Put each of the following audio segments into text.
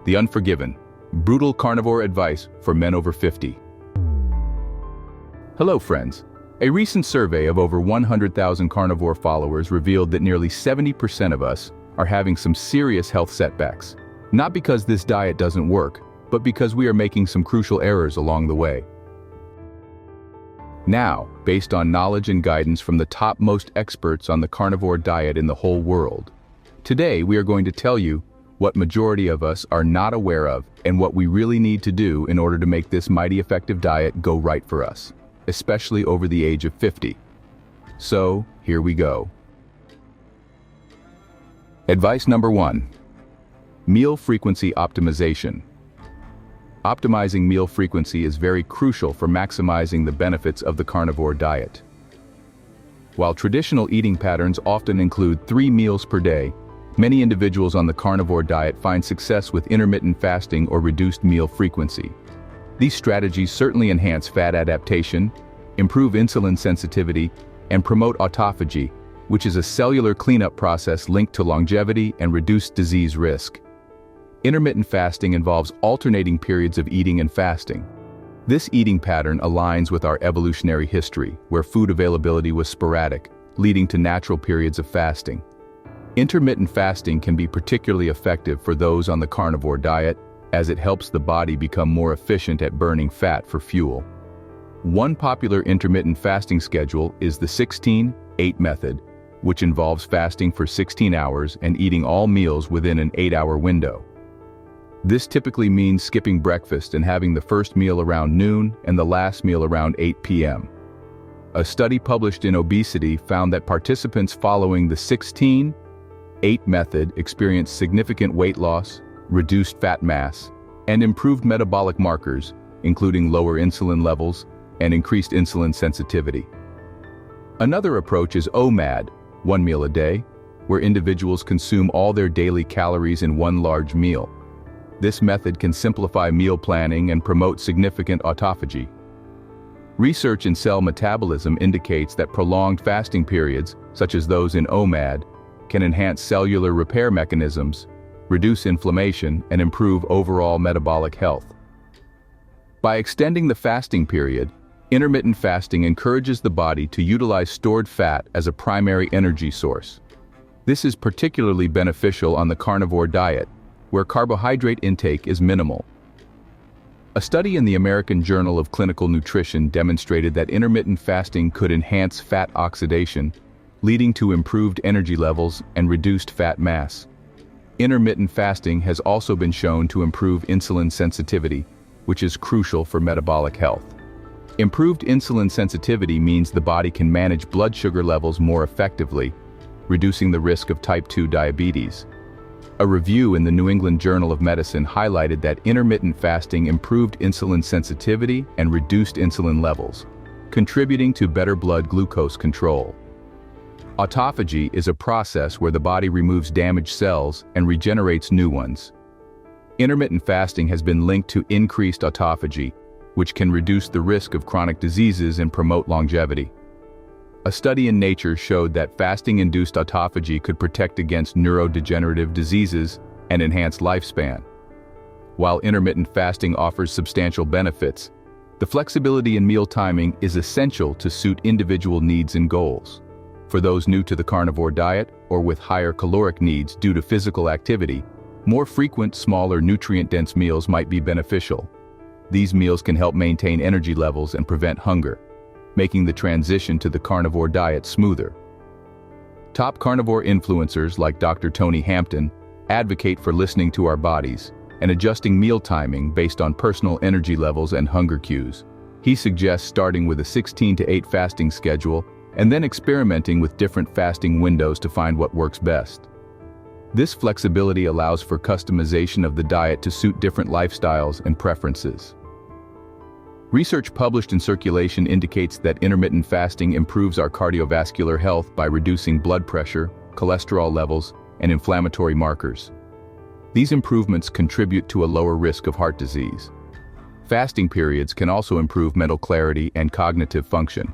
The Unforgiven, brutal carnivore advice for men over 50. Hello friends. A recent survey of over 100,000 carnivore followers revealed that nearly 70% of us are having some serious health setbacks. Not because this diet doesn't work, but because we are making some crucial errors along the way. Now, based on knowledge and guidance from the topmost experts on the carnivore diet in the whole world, today we are going to tell you what majority of us are not aware of and what we really need to do in order to make this mighty effective diet go right for us, especially over the age of 50. So, here we go. Advice number 1. Meal frequency optimization. Optimizing meal frequency is very crucial for maximizing the benefits of the carnivore diet. While traditional eating patterns often include 3 meals per day, many individuals on the carnivore diet find success with intermittent fasting or reduced meal frequency. These strategies certainly enhance fat adaptation, improve insulin sensitivity, and promote autophagy, which is a cellular cleanup process linked to longevity and reduced disease risk. Intermittent fasting involves alternating periods of eating and fasting. This eating pattern aligns with our evolutionary history, where food availability was sporadic, leading to natural periods of fasting. Intermittent fasting can be particularly effective for those on the carnivore diet, as it helps the body become more efficient at burning fat for fuel. One popular intermittent fasting schedule is the 16-8 method, which involves fasting for 16 hours and eating all meals within an 8-hour window. This typically means skipping breakfast and having the first meal around noon and the last meal around 8 p.m. A study published in Obesity found that participants following the 16-8 method experienced significant weight loss, reduced fat mass, and improved metabolic markers, including lower insulin levels and increased insulin sensitivity. Another approach is OMAD, 1 meal a day, where individuals consume all their daily calories in one large meal. This method can simplify meal planning and promote significant autophagy. Research in cell metabolism indicates that prolonged fasting periods, such as those in OMAD, can enhance cellular repair mechanisms, reduce inflammation, and improve overall metabolic health. By extending the fasting period, intermittent fasting encourages the body to utilize stored fat as a primary energy source. This is particularly beneficial on the carnivore diet, where carbohydrate intake is minimal. A study in the American Journal of Clinical Nutrition demonstrated that intermittent fasting could enhance fat oxidation, leading to improved energy levels and reduced fat mass. Intermittent fasting has also been shown to improve insulin sensitivity, which is crucial for metabolic health. Improved insulin sensitivity means the body can manage blood sugar levels more effectively, reducing the risk of type 2 diabetes. A review in the New England Journal of Medicine highlighted that intermittent fasting improved insulin sensitivity and reduced insulin levels, contributing to better blood glucose control. Autophagy is a process where the body removes damaged cells and regenerates new ones. Intermittent fasting has been linked to increased autophagy, which can reduce the risk of chronic diseases and promote longevity. A study in Nature showed that fasting-induced autophagy could protect against neurodegenerative diseases and enhance lifespan. While intermittent fasting offers substantial benefits, the flexibility in meal timing is essential to suit individual needs and goals. For those new to the carnivore diet or with higher caloric needs due to physical activity, more frequent, smaller, nutrient-dense meals might be beneficial. These meals can help maintain energy levels and prevent hunger, making the transition to the carnivore diet smoother. Top carnivore influencers like Dr. Tony Hampton advocate for listening to our bodies and adjusting meal timing based on personal energy levels and hunger cues. He suggests starting with a 16-8 fasting schedule and then experimenting with different fasting windows to find what works best. This flexibility allows for customization of the diet to suit different lifestyles and preferences. Research published in Circulation indicates that intermittent fasting improves our cardiovascular health by reducing blood pressure, cholesterol levels, and inflammatory markers. These improvements contribute to a lower risk of heart disease. Fasting periods can also improve mental clarity and cognitive function.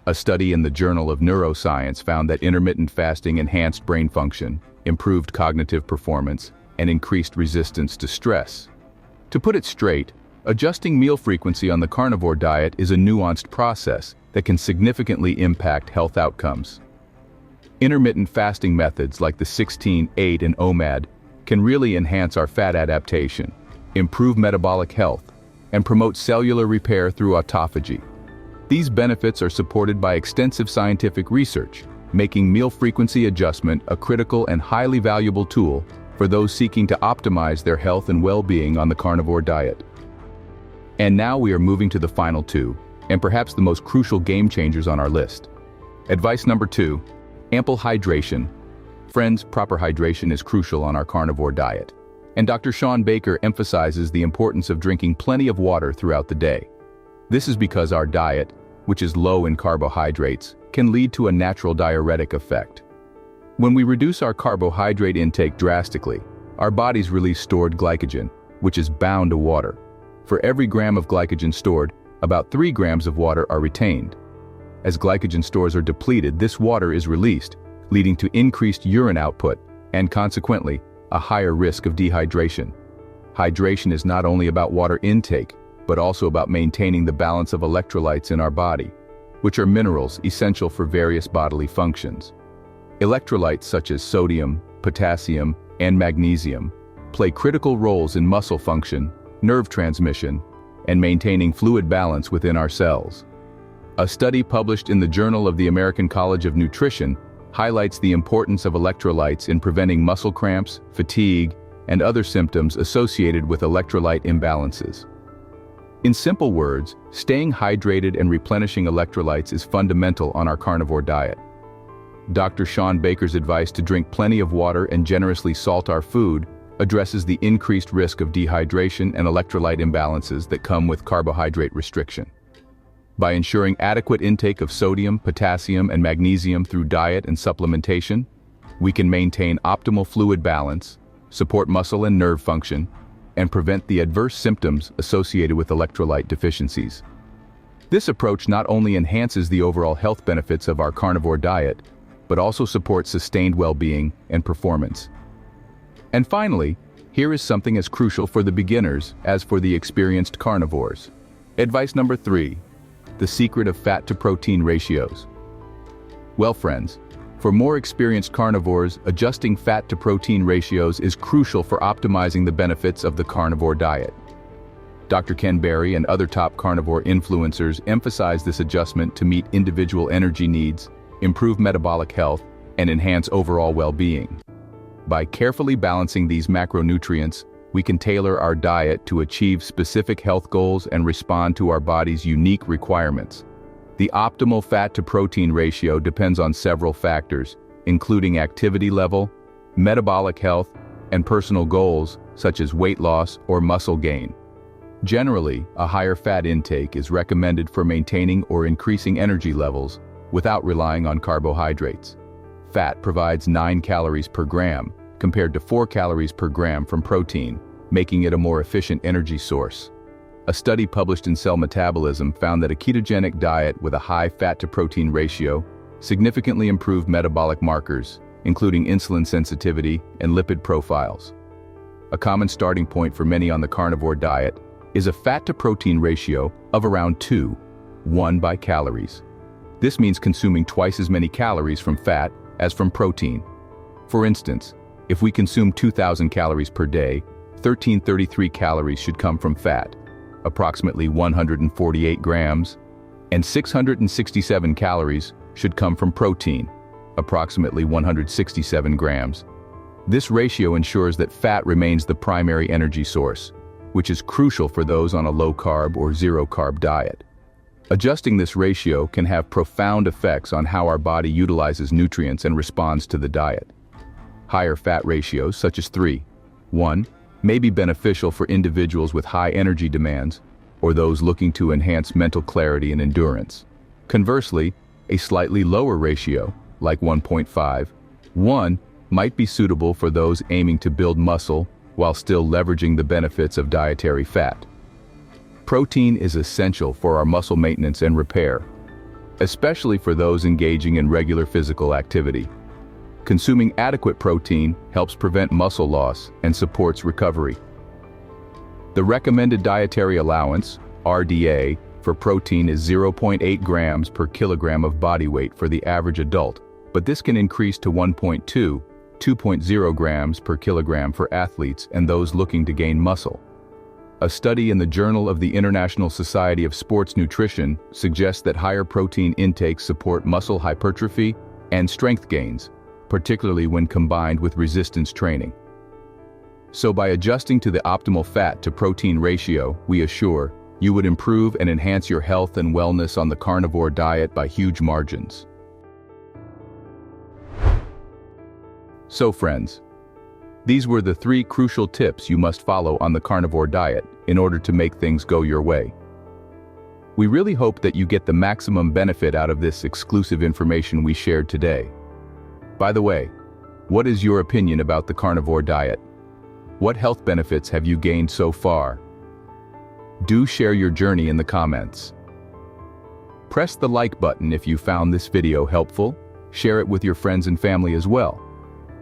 A study in the Journal of Neuroscience found that intermittent fasting enhanced brain function, improved cognitive performance, and increased resistance to stress. To put it straight, adjusting meal frequency on the carnivore diet is a nuanced process that can significantly impact health outcomes. Intermittent fasting methods like the 16-8 and OMAD can really enhance our fat adaptation, improve metabolic health, and promote cellular repair through autophagy. These benefits are supported by extensive scientific research, making meal frequency adjustment a critical and highly valuable tool for those seeking to optimize their health and well-being on the carnivore diet. And now we are moving to the final two, and perhaps the most crucial game changers on our list. Advice number 2, ample hydration. Friends, proper hydration is crucial on our carnivore diet, and Dr. Shawn Baker emphasizes the importance of drinking plenty of water throughout the day. This is because our diet, which is low in carbohydrates, can lead to a natural diuretic effect. When we reduce our carbohydrate intake drastically, our bodies release stored glycogen, which is bound to water. For every gram of glycogen stored, about 3 grams of water are retained. As glycogen stores are depleted, this water is released, leading to increased urine output and, consequently, a higher risk of dehydration. Hydration is not only about water intake, but also about maintaining the balance of electrolytes in our body, which are minerals essential for various bodily functions. Electrolytes such as sodium, potassium, and magnesium play critical roles in muscle function, nerve transmission, and maintaining fluid balance within our cells. A study published in the Journal of the American College of Nutrition highlights the importance of electrolytes in preventing muscle cramps, fatigue, and other symptoms associated with electrolyte imbalances. In simple words, staying hydrated and replenishing electrolytes is fundamental on our carnivore diet. Dr. Shawn Baker's advice to drink plenty of water and generously salt our food addresses the increased risk of dehydration and electrolyte imbalances that come with carbohydrate restriction. By ensuring adequate intake of sodium, potassium, and magnesium through diet and supplementation, we can maintain optimal fluid balance, support muscle and nerve function, and prevent the adverse symptoms associated with electrolyte deficiencies. This approach not only enhances the overall health benefits of our carnivore diet, but also supports sustained well-being and performance. And finally, here is something as crucial for the beginners as for the experienced carnivores. Advice number 3, the secret of fat-to-protein ratios. Well, friends, for more experienced carnivores, adjusting fat-to-protein ratios is crucial for optimizing the benefits of the carnivore diet. Dr. Ken Berry and other top carnivore influencers emphasize this adjustment to meet individual energy needs, improve metabolic health, and enhance overall well-being. By carefully balancing these macronutrients, we can tailor our diet to achieve specific health goals and respond to our body's unique requirements. The optimal fat-to-protein ratio depends on several factors, including activity level, metabolic health, and personal goals such as weight loss or muscle gain. Generally, a higher fat intake is recommended for maintaining or increasing energy levels without relying on carbohydrates. Fat provides 9 calories per gram, compared to 4 calories per gram from protein, making it a more efficient energy source. A study published in Cell Metabolism found that a ketogenic diet with a high fat-to-protein ratio significantly improved metabolic markers, including insulin sensitivity and lipid profiles. A common starting point for many on the carnivore diet is a fat-to-protein ratio of around 2:1 by calories. This means consuming twice as many calories from fat as from protein. For instance, if we consume 2,000 calories per day, 1,333 calories should come from fat, approximately 148 grams, and 667 calories should come from protein, approximately 167 grams. This ratio ensures that fat remains the primary energy source, which is crucial for those on a low-carb or zero-carb diet. Adjusting this ratio can have profound effects on how our body utilizes nutrients and responds to the diet. Higher fat ratios, such as 3:1, may be beneficial for individuals with high energy demands or those looking to enhance mental clarity and endurance. Conversely, a slightly lower ratio, like 1.5:1, might be suitable for those aiming to build muscle while still leveraging the benefits of dietary fat. Protein is essential for our muscle maintenance and repair, especially for those engaging in regular physical activity. Consuming adequate protein helps prevent muscle loss and supports recovery. The recommended dietary allowance, RDA, for protein is 0.8 grams per kilogram of body weight for the average adult, but this can increase to 2.0 grams per kilogram for athletes and those looking to gain muscle. A study in the Journal of the International Society of Sports Nutrition suggests that higher protein intakes support muscle hypertrophy and strength gains, particularly when combined with resistance training. So by adjusting to the optimal fat to protein ratio, we assure you would improve and enhance your health and wellness on the carnivore diet by huge margins. So friends, these were the 3 crucial tips you must follow on the carnivore diet in order to make things go your way. We really hope that you get the maximum benefit out of this exclusive information we shared today. By the way, what is your opinion about the carnivore diet? What health benefits have you gained so far? Do share your journey in the comments. Press the like button if you found this video helpful. Share it with your friends and family as well.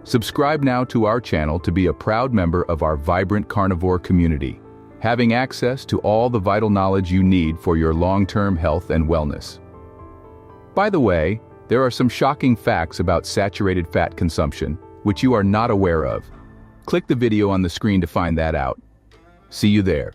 Subscribe now to our channel to be a proud member of our vibrant carnivore community, having access to all the vital knowledge you need for your long-term health and wellness. By the way, there are some shocking facts about saturated fat consumption, which you are not aware of. Click the video on the screen to find that out. See you there.